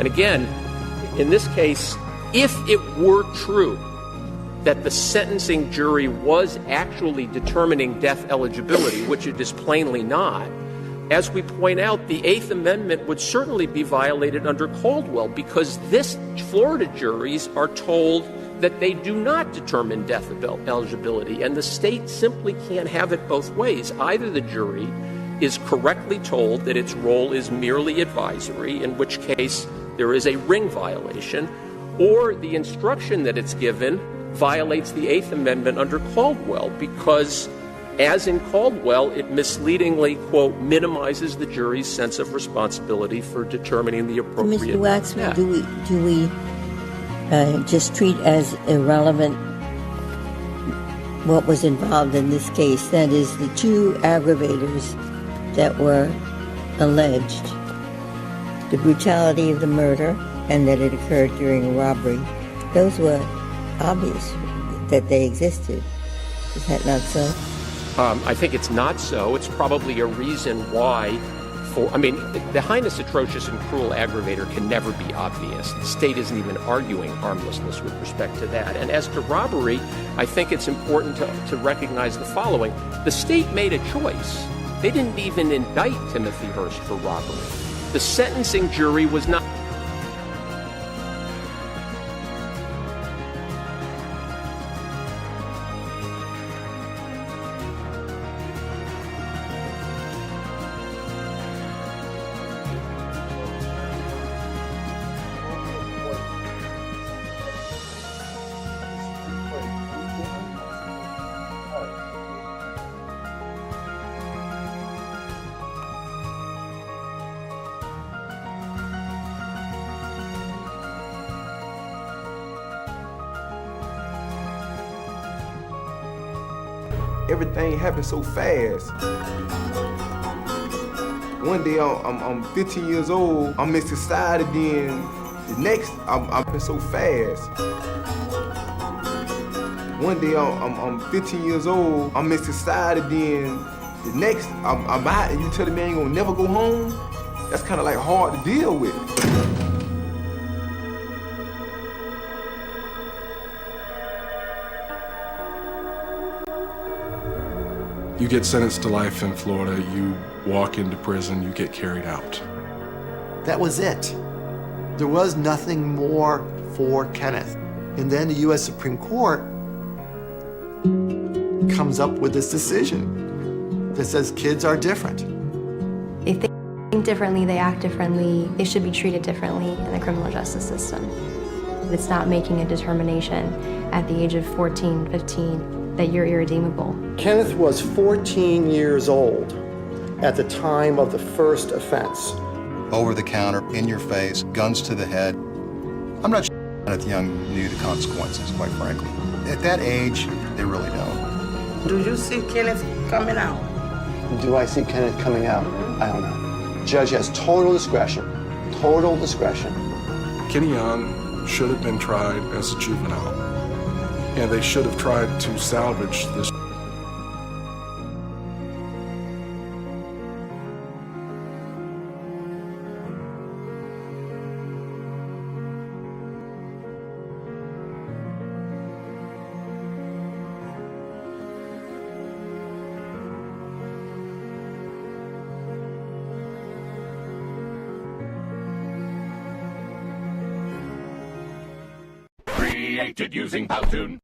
And again, in this case, if it were true that the sentencing jury was actually determining death eligibility, which it is plainly not, as we point out, the Eighth Amendment would certainly be violated under Caldwell, because Florida juries are told that they do not determine death eligibility, and the state simply can't have it both ways. Either the jury is correctly told that its role is merely advisory, in which case there is a Ring violation, or the instruction that it's given violates the Eighth Amendment under Caldwell, because, as in Caldwell, it misleadingly, quote, minimizes the jury's sense of responsibility for determining the appropriate death. Mr. Waxman, do we just treat as irrelevant what was involved in this case? That is, the two aggravators that were alleged, the brutality of the murder and that it occurred during a robbery. Those were obvious that they existed. Is that not so? I think it's not so. It's probably a reason why the heinous, atrocious, and cruel aggravator can never be obvious. The state isn't even arguing harmlessness with respect to that. And as to robbery, I think it's important to recognize the following. The state made a choice. They didn't even indict Timothy Hurst for robbery. The sentencing jury was not. Everything happened so fast. One day I'm 15 years old, I'm in society, then the next I'm so fast. One day I'm 15 years old, I'm in society, then the next I'm out, and you telling me I ain't gonna never go home? That's kind of like hard to deal with. You get sentenced to life in Florida, you walk into prison, you get carried out. That was it. There was nothing more for Kenneth. And then the U.S. Supreme Court comes up with this decision that says kids are different. If they think differently, they act differently, they should be treated differently in the criminal justice system. It's not making a determination at the age of 14, 15, that you're irredeemable. Kenneth was 14 years old at the time of the first offense. Over the counter, in your face, guns to the head. I'm not sure Kenneth Young knew the consequences, quite frankly. At that age, they really don't. Do you see Kenneth coming out? Do I see Kenneth coming out? I don't know. Judge has total discretion. Total discretion. Kenny Young should have been tried as a juvenile, and they should have tried to salvage this. Created using Powtoon.